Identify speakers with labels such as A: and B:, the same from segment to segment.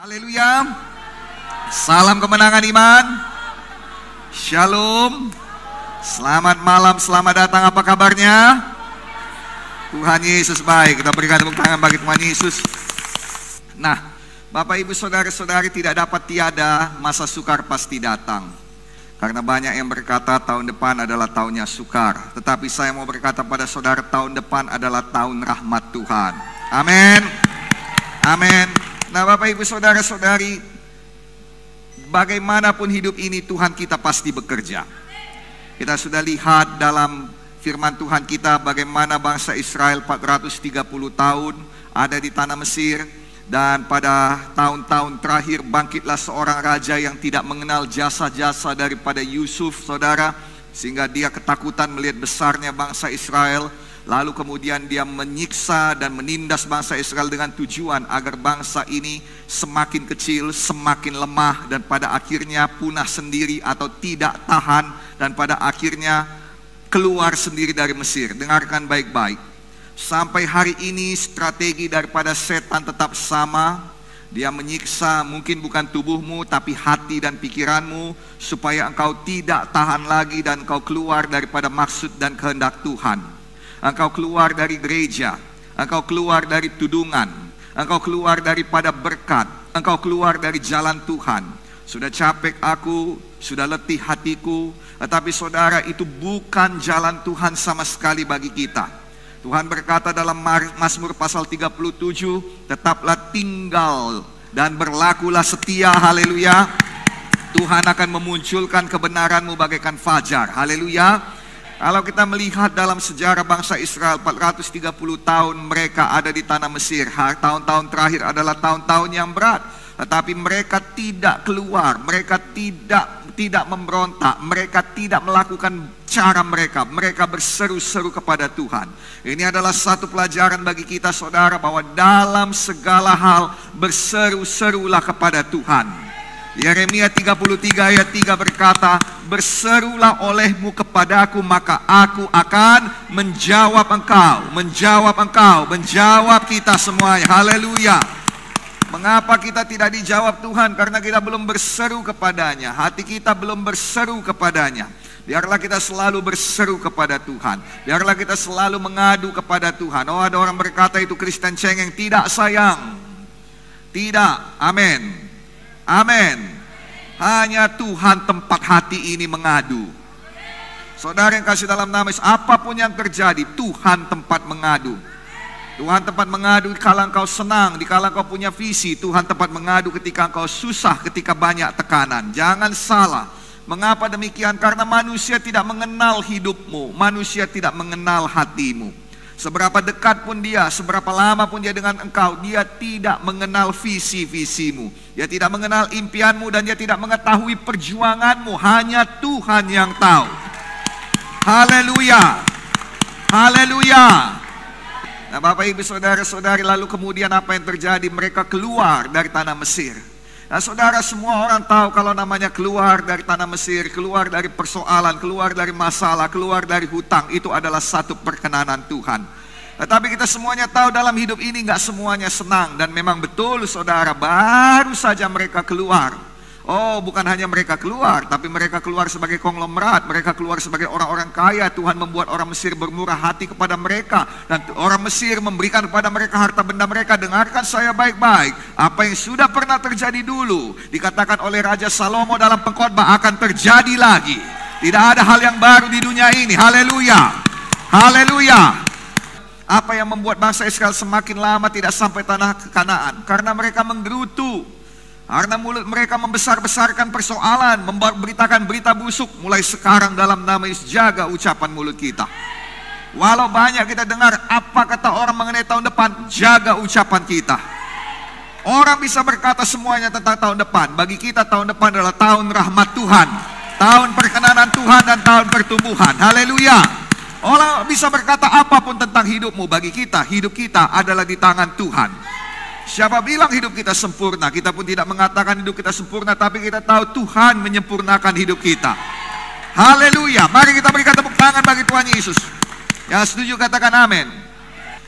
A: Haleluya. Salam kemenangan iman. Shalom. Selamat malam, selamat datang. Apa kabarnya? Tuhan Yesus baik. Kita berikan tepuk tangan bagi Tuhan Yesus. Nah, Bapak Ibu Saudara-saudari, tidak dapat tiada, masa sukar pasti datang. Karena banyak yang berkata tahun depan adalah tahunnya sukar. Tetapi saya mau berkata pada saudara, tahun depan adalah tahun rahmat Tuhan. Amin. Amin. Nah, Bapak Ibu Saudara-saudari, bagaimanapun hidup ini Tuhan kita pasti bekerja. Kita sudah lihat dalam firman Tuhan kita bagaimana bangsa Israel 430 tahun ada di tanah Mesir. Dan pada tahun-tahun terakhir bangkitlah seorang raja yang tidak mengenal jasa-jasa daripada Yusuf, saudara. Sehingga dia ketakutan melihat besarnya bangsa Israel. Lalu kemudian dia menyiksa dan menindas bangsa Israel dengan tujuan agar bangsa ini semakin kecil, semakin lemah, dan pada akhirnya punah sendiri atau tidak tahan, dan pada akhirnya keluar sendiri dari Mesir. Dengarkan baik-baik. Sampai hari ini strategi daripada setan tetap sama. Dia menyiksa mungkin bukan tubuhmu tapi hati dan pikiranmu, supaya engkau tidak tahan lagi dan engkau keluar daripada maksud dan kehendak Tuhan. Engkau keluar dari gereja, engkau keluar dari tudungan, engkau keluar daripada berkat, engkau keluar dari jalan Tuhan. Sudah capek aku, sudah letih hatiku. Tetapi saudara, itu bukan jalan Tuhan sama sekali bagi kita. Tuhan berkata dalam Mazmur pasal 37, tetaplah tinggal dan berlakulah setia, haleluya. Tuhan akan memunculkan kebenaranmu bagaikan fajar, haleluya. Kalau kita melihat dalam sejarah bangsa Israel 430 tahun mereka ada di tanah Mesir. Tahun-tahun terakhir adalah tahun-tahun yang berat. Tetapi mereka tidak keluar, mereka tidak memberontak, mereka tidak melakukan cara mereka. Mereka berseru-seru kepada Tuhan. Ini adalah satu pelajaran bagi kita saudara, bahwa dalam segala hal berseru-serulah kepada Tuhan. Yeremia 33 ayat 3 berkata, berserulah olehmu kepadaku, maka aku akan menjawab engkau, menjawab kita semuanya. Haleluya. Mengapa kita tidak dijawab Tuhan? Karena kita belum berseru kepadanya. Hati kita belum berseru kepadanya. Biarlah kita selalu berseru kepada Tuhan. Biarlah kita selalu mengadu kepada Tuhan. Oh, ada orang berkata itu Kristen cengeng. Tidak sayang. Tidak. Amin. Amin. Hanya Tuhan tempat hati ini mengadu. Saudara yang kasih dalam nama Yesus, apapun yang terjadi, Tuhan tempat mengadu. Tuhan tempat mengadu dikala engkau senang, dikala engkau punya visi. Tuhan tempat mengadu ketika engkau susah, ketika banyak tekanan. Jangan salah. Mengapa demikian? Karena manusia tidak mengenal hidupmu, manusia tidak mengenal hatimu. Seberapa dekat pun dia, seberapa lama pun dia dengan engkau, dia tidak mengenal visi-visimu. Dia tidak mengenal impianmu dan dia tidak mengetahui perjuanganmu. Hanya Tuhan yang tahu. Haleluya. Haleluya. Nah, Bapak Ibu Saudara-saudari, lalu kemudian apa yang terjadi? Mereka keluar dari tanah Mesir. Nah, saudara, semua orang tahu kalau namanya keluar dari tanah Mesir, keluar dari persoalan, keluar dari masalah, keluar dari hutang, itu adalah satu perkenanan Tuhan. Tetapi kita semuanya tahu dalam hidup ini nggak semuanya senang. Dan memang betul saudara, baru saja mereka keluar. Oh, bukan hanya mereka keluar, tapi mereka keluar sebagai konglomerat, mereka keluar sebagai orang-orang kaya. Tuhan membuat orang Mesir bermurah hati kepada mereka, dan orang Mesir memberikan kepada mereka harta benda mereka. Dengarkan saya baik-baik, apa yang sudah pernah terjadi dulu, dikatakan oleh Raja Salomo dalam pengkhotbah, akan terjadi lagi. Tidak ada hal yang baru di dunia ini. Haleluya. Haleluya. Apa yang membuat bangsa Israel semakin lama tidak sampai tanah Kanaan? Karena mereka menggerutu. Karena mulut mereka membesar-besarkan persoalan, memberitakan berita busuk. Mulai sekarang dalam nama Yesus, jaga ucapan mulut kita. Walau banyak kita dengar apa kata orang mengenai tahun depan, jaga ucapan kita. Orang bisa berkata semuanya tentang tahun depan. Bagi kita tahun depan adalah tahun rahmat Tuhan, tahun perkenanan Tuhan, dan tahun pertumbuhan. Haleluya. Orang bisa berkata apapun tentang hidupmu. Bagi kita, hidup kita adalah di tangan Tuhan. Siapa bilang hidup kita sempurna? Kita pun tidak mengatakan hidup kita sempurna, tapi kita tahu Tuhan menyempurnakan hidup kita. Haleluya. Mari kita berikan tepuk tangan bagi Tuhan Yesus. Yang setuju katakan amin.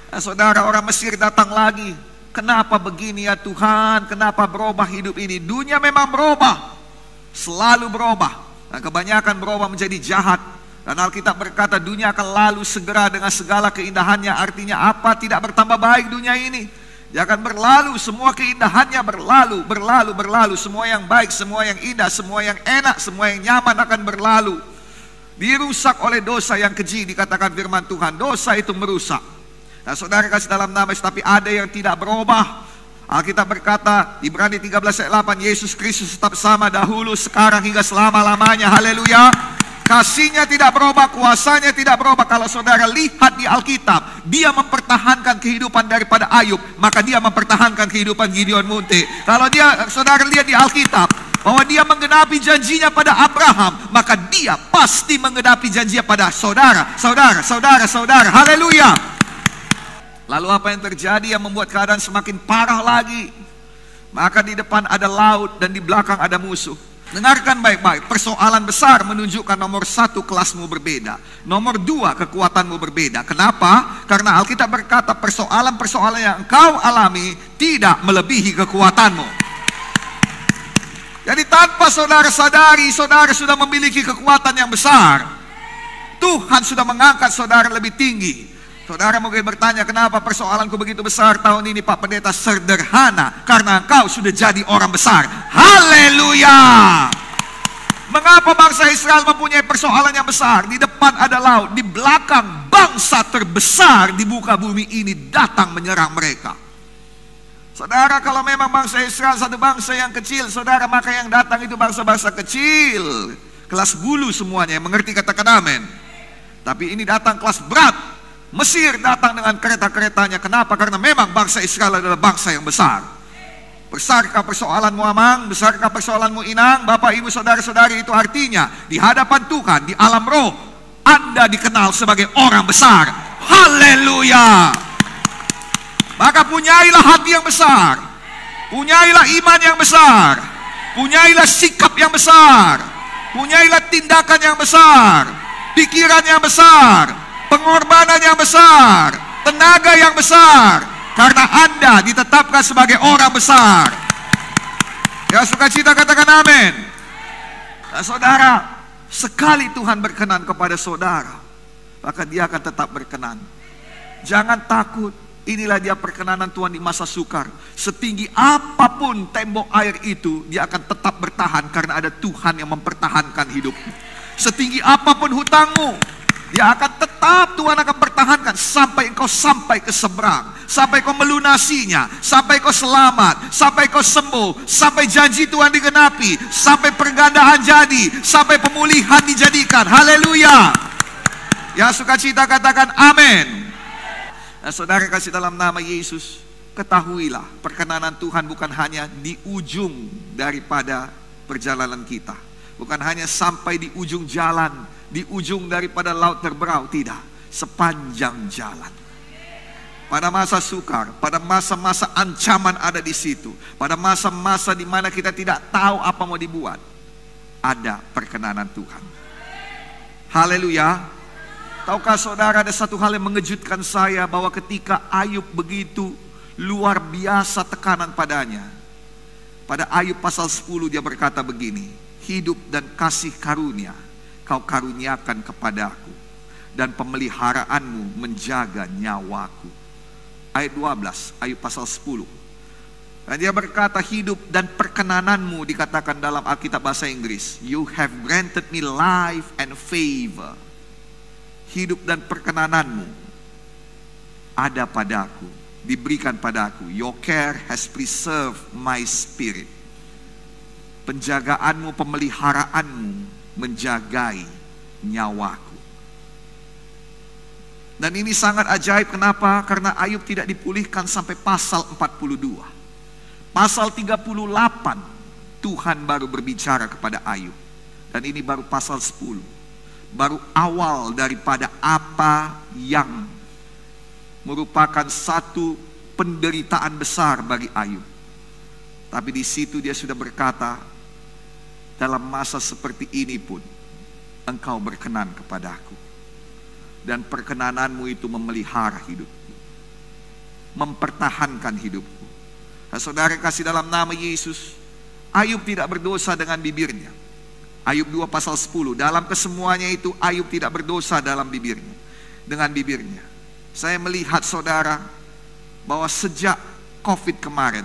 A: Nah, saudara, orang Mesir datang lagi. kenapa begini ya Tuhan, kenapa berubah hidup ini? Dunia memang berubah, selalu berubah, dan kebanyakan berubah menjadi jahat. Dan Alkitab berkata dunia akan lalu segera dengan segala keindahannya. Artinya apa? Tidak bertambah baik dunia ini. Dia akan berlalu, semua keindahannya berlalu, berlalu, berlalu. Semua yang baik, semua yang indah, semua yang enak, semua yang nyaman akan berlalu. Dirusak oleh dosa yang keji, dikatakan firman Tuhan. Dosa itu merusak. Nah saudara kasih dalam nama Yesus, tapi ada yang tidak berubah. Alkitab berkata, Ibrani 13 ayat 8, Yesus Kristus tetap sama dahulu, sekarang, hingga selama-lamanya. Haleluya. Kasihnya tidak berubah, kuasanya tidak berubah. Kalau saudara lihat di Alkitab, dia mempertahankan kehidupan daripada Ayub, maka dia mempertahankan kehidupan Gideon Munte. Kalau saudara lihat di Alkitab bahwa dia menggenapi janjinya pada Abraham, maka dia pasti menggenapi janjinya pada saudara. Haleluya. Lalu apa yang terjadi yang membuat keadaan semakin parah lagi? Maka di depan ada laut dan di belakang ada musuh. Dengarkan baik-baik, persoalan besar menunjukkan nomor 1 kelasmu berbeda, nomor 2 kekuatanmu berbeda. Kenapa? Karena Alkitab berkata persoalan-persoalan yang engkau alami tidak melebihi kekuatanmu. Jadi tanpa saudara sadari, saudara sudah memiliki kekuatan yang besar. Tuhan sudah mengangkat saudara lebih tinggi. Saudara mungkin bertanya, kenapa persoalanku begitu besar tahun ini Pak Pendeta? Sederhana, karena engkau sudah jadi orang besar. Haleluya. Mengapa bangsa Israel mempunyai persoalan yang besar? Di depan ada laut, di belakang bangsa terbesar di muka bumi ini datang menyerang mereka. Saudara, kalau memang bangsa Israel satu bangsa yang kecil, saudara, maka yang datang itu bangsa-bangsa kecil, kelas bulu semuanya, yang mengerti katakan amin. Tapi ini datang kelas berat. Mesir datang dengan kereta-keretanya. Kenapa? Karena memang bangsa Israel adalah bangsa yang besar. Besarkah persoalanmu Amang? Besarkah persoalanmu Inang? Bapak, Ibu, Saudara-saudari, itu artinya di hadapan Tuhan, di alam roh, Anda dikenal sebagai orang besar. Haleluya. Maka punyailah hati yang besar, punyailah iman yang besar, punyailah sikap yang besar, punyailah tindakan yang besar, pikiran yang besar, pengorbanan yang besar, tenaga yang besar, karena Anda ditetapkan sebagai orang besar. Ya, sukacita katakan amin. Nah, saudara, sekali Tuhan berkenan kepada saudara, maka dia akan tetap berkenan. Jangan takut. Inilah dia perkenanan Tuhan di masa sukar. Setinggi apapun tembok air itu, dia akan tetap bertahan karena ada Tuhan yang mempertahankan hidupmu. Setinggi apapun hutangmu, dia akan tetap, Tuhan akan pertahankan sampai engkau sampai ke seberang, sampai kau melunasinya, sampai kau selamat, sampai kau sembuh, sampai janji Tuhan digenapi, sampai pergandaan jadi, sampai pemulihan dijadikan. Haleluya. Ya, sukacita katakan amin. Nah, saudara kasih dalam nama Yesus, ketahuilah perkenanan Tuhan bukan hanya di ujung daripada perjalanan kita, bukan hanya sampai di ujung jalan, di ujung daripada laut terberau, tidak, sepanjang jalan. Pada masa sukar, pada masa-masa ancaman ada di situ, pada masa-masa di mana kita tidak tahu apa mau dibuat, ada perkenanan Tuhan. Haleluya. Tahukah saudara, ada satu hal yang mengejutkan saya, bahwa ketika Ayub begitu luar biasa tekanan padanya, pada Ayub pasal 10 dia berkata begini, hidup dan kasih karunia kau karuniakan kepadaku, dan pemeliharaanmu menjaga nyawaku. Ayat 12, Ayub pasal 10. Dan dia berkata, hidup dan perkenananmu, dikatakan dalam Alkitab bahasa Inggris, you have granted me life and favor. Hidup dan perkenananmu ada padaku, diberikan padaku. Your care has preserved my spirit. Penjagaanmu, pemeliharaanmu menjagai nyawaku. Dan ini sangat ajaib. Kenapa? Karena Ayub tidak dipulihkan sampai pasal 42. Pasal 38 Tuhan baru berbicara kepada Ayub. Dan ini baru pasal 10. Baru awal daripada apa yang merupakan satu penderitaan besar bagi Ayub. Tapi di situ dia sudah berkata, dalam masa seperti ini pun engkau berkenan kepadaku, dan perkenananmu itu memelihara hidupku. mempertahankan hidupku. Nah, saudara kasih dalam nama Yesus, Ayub tidak berdosa dengan bibirnya. Ayub 2 pasal 10, dalam kesemuanya itu Ayub tidak berdosa dalam bibirnya, dengan bibirnya. Saya melihat saudara bahwa sejak COVID kemarin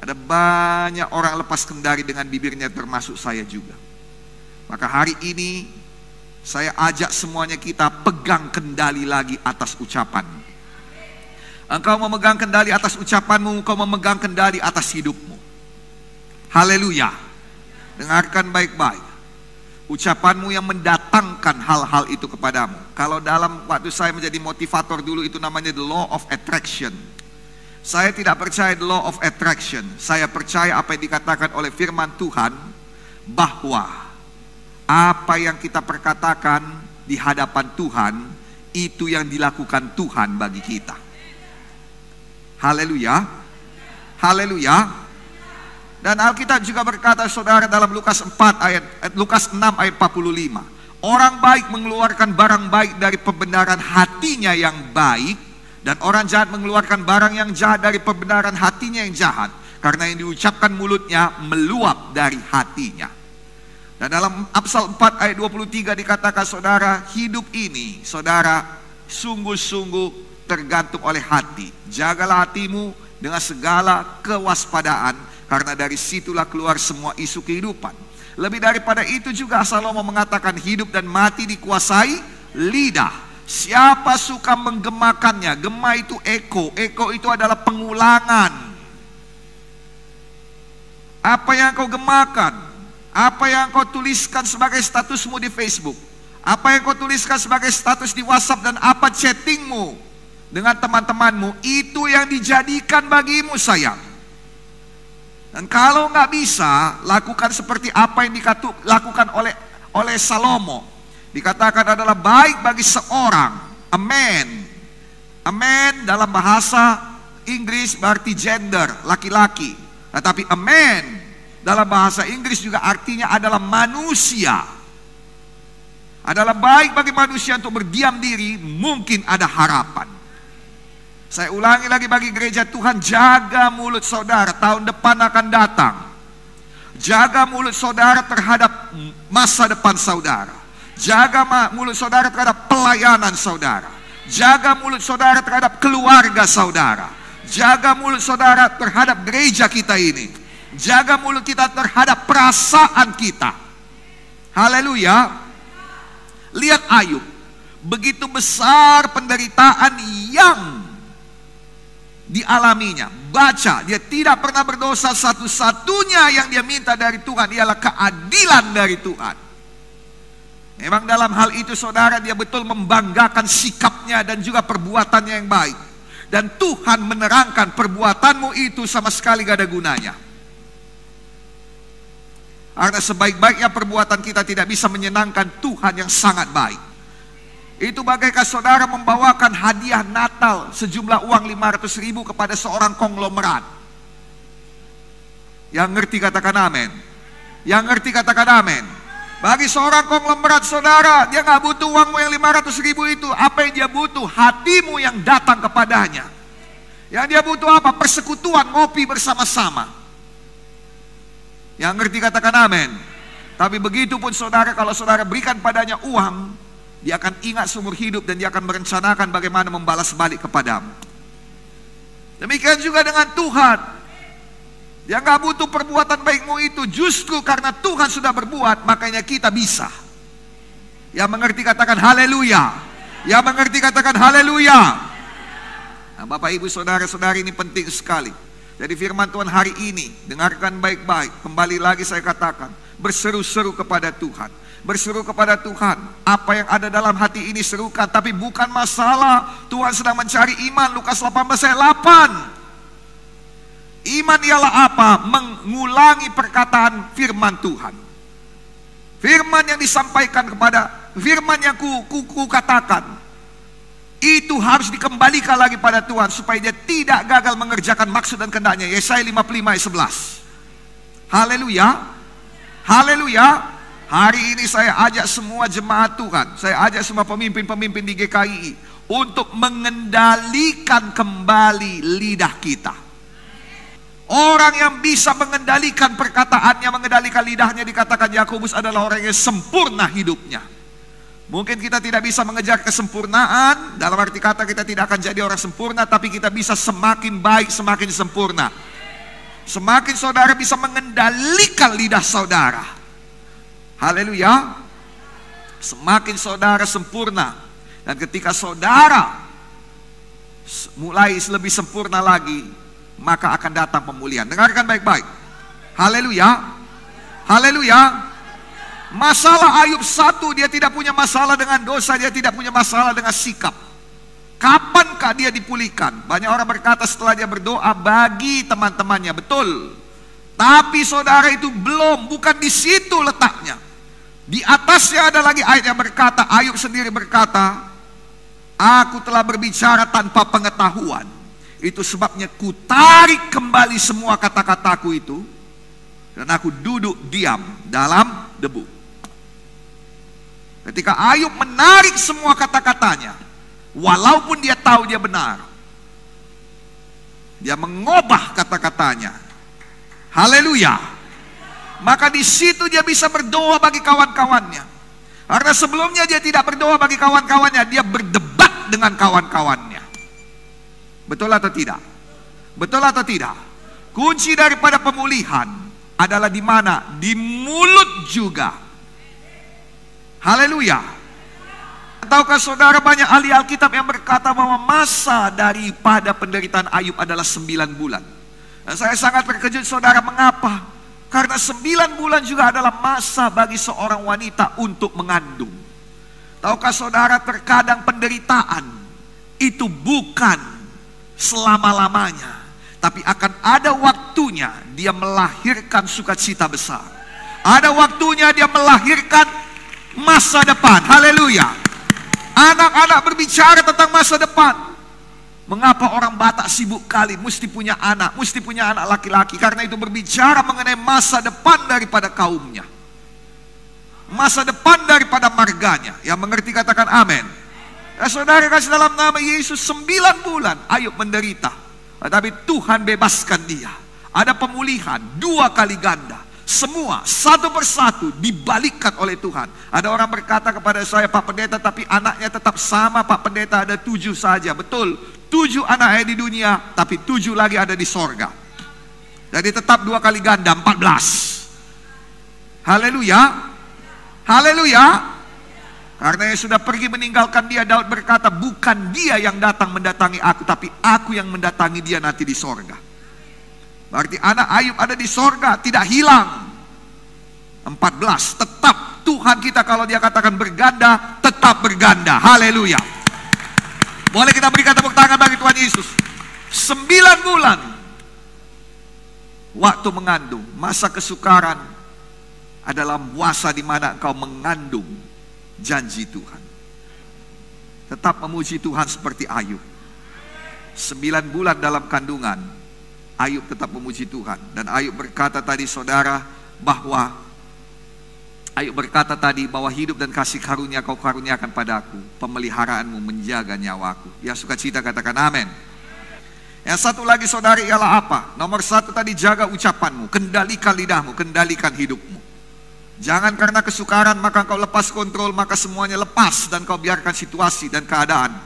A: ada banyak orang lepas kendali dengan bibirnya, termasuk saya juga. Maka hari ini saya ajak semuanya kita pegang kendali lagi atas ucapan. Engkau memegang kendali atas ucapanmu, engkau memegang kendali atas hidupmu. Haleluya. Dengarkan baik-baik. Ucapanmu yang mendatangkan hal-hal itu kepadamu. Kalau dalam waktu saya menjadi motivator dulu, itu namanya the law of attraction. Saya tidak percaya the law of attraction. Saya percaya apa yang dikatakan oleh firman Tuhan, bahwa apa yang kita perkatakan di hadapan Tuhan, itu yang dilakukan Tuhan bagi kita. Haleluya. Haleluya. Dan Alkitab juga berkata saudara dalam Lukas 6 ayat 45. Orang baik mengeluarkan barang baik dari pembenaran hatinya yang baik, dan orang jahat mengeluarkan barang yang jahat dari pembenaran hatinya yang jahat. Karena yang diucapkan mulutnya meluap dari hatinya. Dan dalam Amsal 4 ayat 23 dikatakan saudara, hidup ini saudara sungguh-sungguh tergantung oleh hati. Jagalah hatimu dengan segala kewaspadaan, karena dari situlah keluar semua isu kehidupan. Lebih daripada itu juga Salomo mengatakan hidup dan mati dikuasai lidah. Siapa suka menggemakannya? Gema itu eko. Eko itu adalah pengulangan. Apa yang kau gemakan? Apa yang kau tuliskan sebagai statusmu di Facebook? Apa yang kau tuliskan sebagai status di WhatsApp, dan apa chattingmu dengan teman-temanmu, itu yang dijadikan bagimu sayang. Dan kalau nggak bisa, lakukan seperti apa yang dilakukan oleh Salomo. Dikatakan adalah baik bagi seorang, amen. Amen dalam bahasa Inggris berarti gender, laki-laki. Tetapi amen dalam bahasa Inggris juga artinya adalah manusia. Adalah baik bagi manusia untuk berdiam diri, mungkin ada harapan. Saya ulangi lagi bagi gereja Tuhan, jaga mulut saudara, tahun depan akan datang. Jaga mulut saudara terhadap masa depan saudara. Jaga mulut saudara terhadap pelayanan saudara. Jaga mulut saudara terhadap keluarga saudara. Jaga mulut saudara terhadap gereja kita ini. Jaga mulut kita terhadap perasaan kita. Haleluya. Lihat Ayub, begitu besar penderitaan yang dialaminya. Baca, dia tidak pernah berdosa. Satu-satunya yang dia minta dari Tuhan ialah keadilan dari Tuhan. Memang dalam hal itu saudara, dia betul membanggakan sikapnya dan juga perbuatannya yang baik. Dan Tuhan menerangkan perbuatanmu itu sama sekali gak ada gunanya. Karena sebaik-baiknya perbuatan kita tidak bisa menyenangkan Tuhan yang sangat baik. Itu bagaikan saudara membawakan hadiah Natal sejumlah uang 500.000 kepada seorang konglomerat. Yang ngerti katakan amin. Yang ngerti katakan amin. Bagi seorang konglomerat saudara, dia gak butuh uangmu yang 500.000 itu. Apa yang dia butuh? Hatimu yang datang kepadanya. Yang dia butuh apa? Persekutuan, ngopi bersama-sama. Yang ngerti katakan amin. Tapi begitu pun saudara, kalau saudara berikan padanya uang, dia akan ingat seumur hidup dan dia akan merencanakan bagaimana membalas balik kepadamu. Demikian juga dengan Tuhan. Dia gak butuh perbuatan baikmu itu. Justru karena Tuhan sudah berbuat, makanya kita bisa. Yang mengerti katakan haleluya. Yang mengerti katakan haleluya. Nah, Bapak Ibu saudara-saudari, ini penting sekali. Jadi firman Tuhan hari ini, dengarkan baik-baik. Kembali lagi saya katakan, berseru-seru kepada Tuhan. Berseru kepada Tuhan. Apa yang ada dalam hati ini serukan. Tapi bukan masalah. Tuhan sedang mencari iman. Lukas 18 ayat 8. Iman ialah apa? Mengulangi perkataan firman Tuhan. Firman yang disampaikan kepada, firman yang ku katakan, itu harus dikembalikan lagi pada Tuhan supaya dia tidak gagal mengerjakan maksud dan kehendaknya. Yesaya 55 ayat 11. Haleluya. Haleluya. Hari ini saya ajak semua jemaat Tuhan, saya ajak semua pemimpin-pemimpin di GKI untuk mengendalikan kembali lidah kita. Orang yang bisa mengendalikan perkataannya, mengendalikan lidahnya, dikatakan Yakobus adalah orang yang sempurna hidupnya. Mungkin kita tidak bisa mengejar kesempurnaan, dalam arti kata kita tidak akan jadi orang sempurna, tapi kita bisa semakin baik, semakin sempurna. Semakin saudara bisa mengendalikan lidah saudara. Haleluya. Semakin saudara sempurna. Dan ketika saudara mulai lebih sempurna lagi, maka akan datang pemulihan. Dengarkan baik-baik. Haleluya. Haleluya. Masalah Ayub 1, dia tidak punya masalah dengan dosa, dia tidak punya masalah dengan sikap. Kapankah dia dipulihkan? Banyak orang berkata setelah dia berdoa bagi teman-temannya, betul. Tapi saudara, itu belum, bukan di situ letaknya. Di atasnya ada lagi ayat yang berkata, Ayub sendiri berkata, aku telah berbicara tanpa pengetahuan. Itu sebabnya ku tarik kembali semua kata-kataku itu, dan aku duduk diam dalam debu. Ketika Ayub menarik semua kata-katanya, walaupun dia tahu dia benar, dia mengubah kata-katanya. Haleluya. Maka di situ dia bisa berdoa bagi kawan-kawannya. Karena sebelumnya dia tidak berdoa bagi kawan-kawannya, dia berdebat dengan kawan-kawannya. Betul atau tidak? Betul atau tidak? Kunci daripada pemulihan adalah di mana? Di mulut juga. Haleluya. Tahukah saudara, banyak ahli Alkitab yang berkata bahwa masa daripada penderitaan Ayub adalah 9 bulan. Dan saya sangat terkejut saudara, mengapa? Karena 9 bulan juga adalah masa bagi seorang wanita untuk mengandung. Tahukah saudara, terkadang penderitaan itu bukan selama-lamanya, tapi akan ada waktunya dia melahirkan sukacita besar. Ada waktunya dia melahirkan masa depan. Haleluya. Anak-anak berbicara tentang masa depan. Mengapa orang Batak sibuk kali mesti punya anak laki-laki? Karena itu berbicara mengenai masa depan daripada kaumnya, masa depan daripada marganya. Yang mengerti katakan amin. Saudara kasih dalam nama Yesus, 9 bulan Ayub menderita, tetapi Tuhan bebaskan dia. Ada pemulihan 2 kali ganda. Semua satu persatu dibalikkan oleh Tuhan. Ada orang berkata kepada saya, Pak Pendeta, tapi anaknya tetap sama Pak Pendeta, ada 7 saja. Betul, 7 anaknya di dunia, tapi 7 lagi ada di sorga. Jadi tetap 2 kali ganda, 14. Haleluya. Haleluya. Karena yang sudah pergi meninggalkan dia, Daud berkata, bukan dia yang datang mendatangi aku, tapi aku yang mendatangi dia nanti di sorga. Berarti anak Ayub ada di sorga, tidak hilang. 14, tetap Tuhan kita kalau dia katakan berganda, tetap berganda. Haleluya. Boleh kita berikan tepuk tangan bagi Tuhan Yesus. 9 bulan waktu mengandung. Masa kesukaran adalah masa di mana engkau mengandung janji Tuhan. Tetap memuji Tuhan seperti Ayub. 9 bulan dalam kandungan, Ayub tetap memuji Tuhan. Dan Ayub berkata tadi saudara, bahwa hidup dan kasih karunia kau karuniakan padaku, pemeliharaanmu menjaga nyawaku. Ya sukacita katakan amin. Yang satu lagi saudara ialah apa? Nomor 1 tadi, jaga ucapanmu, kendalikan lidahmu, kendalikan hidupmu. Jangan karena kesukaran maka kau lepas kontrol, maka semuanya lepas dan kau biarkan situasi dan keadaan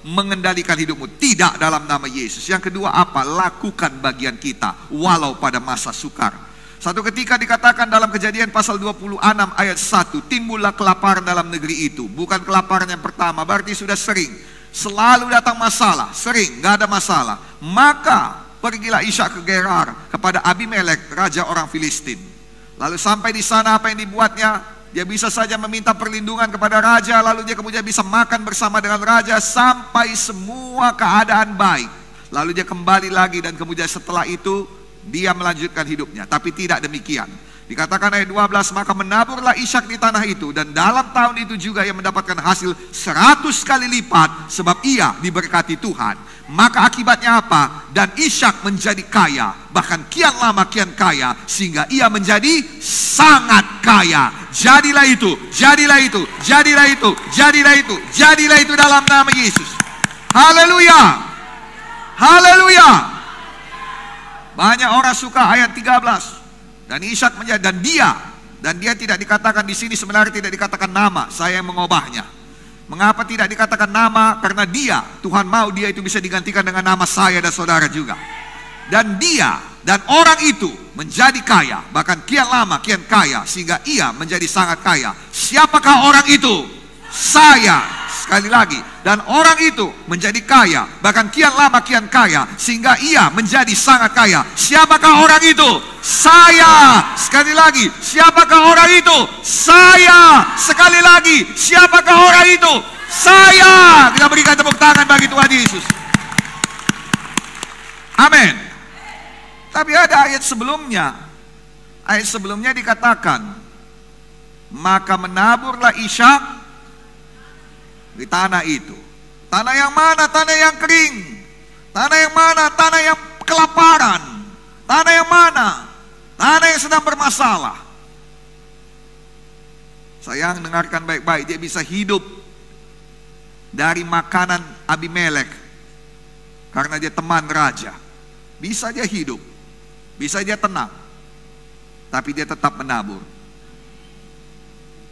A: mengendalikan hidupmu. Tidak, dalam nama Yesus. Yang kedua apa? Lakukan bagian kita walau pada masa sukar. Satu ketika dikatakan dalam Kejadian pasal 26 ayat 1, timbullah kelaparan dalam negeri itu. Bukan kelaparan yang pertama, berarti sudah sering. Selalu datang masalah, sering, gak ada masalah. Maka pergilah Ishak ke Gerar kepada Abimelek, raja orang Filistin. Lalu sampai di sana apa yang dibuatnya? Dia bisa saja meminta perlindungan kepada raja, lalu dia kemudian bisa makan bersama dengan raja sampai semua keadaan baik. Lalu dia kembali lagi dan kemudian setelah itu dia melanjutkan hidupnya. Tapi tidak demikian. Dikatakan ayat 12, maka menaburlah Ishak di tanah itu, dan dalam tahun itu juga ia mendapatkan hasil 100 kali lipat sebab ia diberkati Tuhan. Maka akibatnya apa? Dan Ishak menjadi kaya, bahkan kian lama kian kaya, sehingga ia menjadi sangat kaya. Jadilah itu, jadilah itu, jadilah itu, jadilah itu, jadilah itu dalam nama Yesus. Haleluya. Haleluya. Banyak orang suka ayat 13. Dan Ishak menjadi, dan dia tidak dikatakan di sini, sebenarnya tidak dikatakan nama, saya yang mengubahnya. Mengapa tidak dikatakan nama? Karena dia, Tuhan mau dia itu bisa digantikan dengan nama saya dan saudara juga. Dan dia dan orang itu menjadi kaya, bahkan kian lama kian kaya, sehingga ia menjadi sangat kaya. Siapakah orang itu? Saya. Sekali lagi, dan orang itu menjadi kaya, bahkan kian lama kian kaya, sehingga ia menjadi sangat kaya. Siapakah orang itu? Saya. Sekali lagi, siapakah orang itu? Saya. Sekali lagi, siapakah orang itu? Saya. Kita berikan tepuk tangan bagi Tuhan Yesus. Amin. Tapi ada ayat sebelumnya. Ayat sebelumnya dikatakan, maka menaburlah Ishak di tanah itu. Tanah yang mana? Tanah yang kering. Tanah yang mana? Tanah yang kelaparan. Tanah yang mana? Tanah yang sedang bermasalah. Sayang, dengarkan baik-baik. Dia bisa hidup dari makanan Abimelek karena dia teman raja. Bisa dia hidup, bisa dia tenang, tapi dia tetap menabur.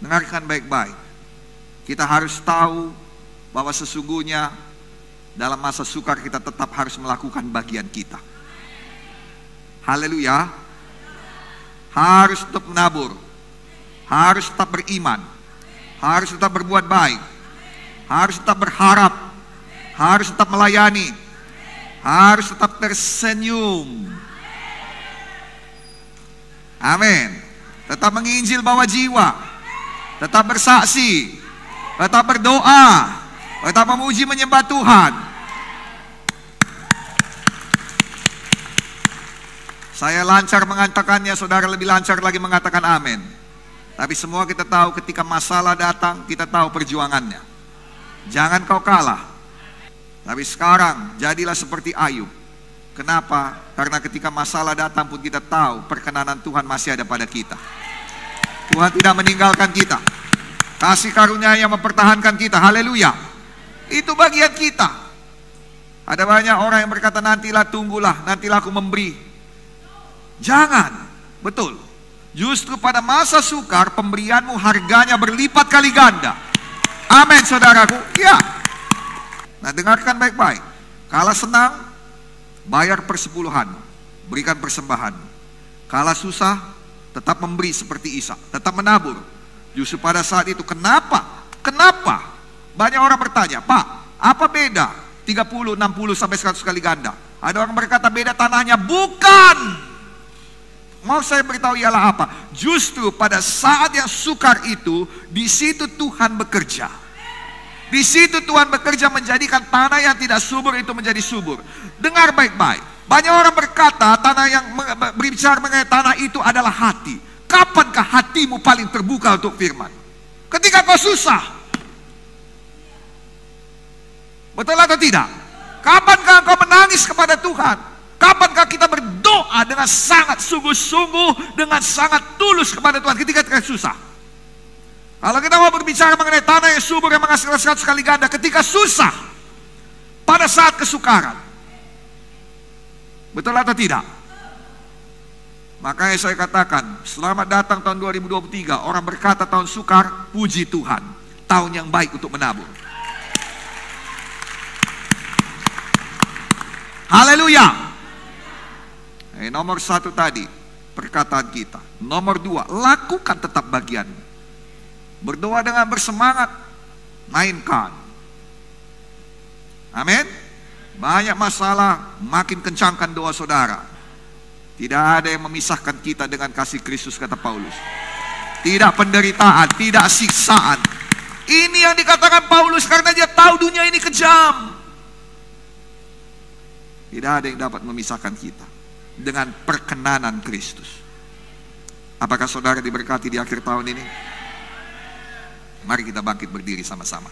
A: Dengarkan baik-baik. Kita harus tahu bahwa sesungguhnya dalam masa sukar kita tetap harus melakukan bagian kita. Haleluya. Harus tetap menabur, harus tetap beriman, harus tetap berbuat baik, harus tetap berharap, harus tetap melayani, harus tetap tersenyum. Amin. Tetap menginjil bawa jiwa, tetap bersaksi, tetap berdoa, tetap memuji menyembah Tuhan. Saya lancar mengatakannya, saudara lebih lancar lagi mengatakan amin. Tapi semua kita tahu ketika masalah datang, kita tahu perjuangannya. Jangan kau kalah. Tapi sekarang jadilah seperti Ayub. Kenapa? Karena ketika masalah datang pun kita tahu perkenanan Tuhan masih ada pada kita. Tuhan tidak meninggalkan kita. Kasih karunia yang mempertahankan kita. Haleluya. Itu bagian kita. Ada banyak orang yang berkata, nantilah, tunggulah, nantilah aku memberi. Jangan. Betul. Justru pada masa sukar pemberianmu harganya berlipat kali ganda. Amin, saudaraku. Ya. Nah, dengarkan baik-baik. Kala senang, bayar persepuluhan, berikan persembahan. Kala susah, tetap memberi seperti Ishak, tetap menabur. Justru pada saat itu, kenapa? Banyak orang bertanya, Pak, apa beda 30, 60 sampai 100 kali ganda? Ada orang berkata beda tanahnya. Bukan. Mau saya beritahu ialah apa? Justru pada saat yang sukar itu, di situ Tuhan bekerja. Di situ Tuhan bekerja menjadikan tanah yang tidak subur itu menjadi subur. Dengar baik-baik. Banyak orang berkata tanah yang berbicara mengenai tanah itu adalah hati. Kapankah hatimu paling terbuka untuk firman? Ketika kau susah. Betul atau tidak? Kapankah kau menangis kepada Tuhan? Kapankah kita berdoa dengan sangat sungguh-sungguh, dengan sangat tulus kepada Tuhan ketika susah? Kalau kita mau berbicara mengenai tanah yang subur yang menghasilkan 100 kali ganda ketika susah, pada saat kesukaran. Betul atau tidak? Makanya saya katakan, selamat datang tahun 2023. Orang berkata tahun sukar, puji Tuhan, tahun yang baik untuk menabur. Haleluya. Nomor 1 tadi, perkataan kita. Nomor 2, lakukan tetap bagian. Berdoa dengan bersemangat, mainkan. Amin. Banyak masalah, makin kencangkan doa saudara. Tidak ada yang memisahkan kita dengan kasih Kristus, kata Paulus. Tidak penderitaan, tidak siksaan. Ini yang dikatakan Paulus karena dia tahu dunia ini kejam. Tidak ada yang dapat memisahkan kita dengan perkenanan Kristus. Apakah saudara diberkati di akhir tahun ini? Mari kita bangkit berdiri sama-sama.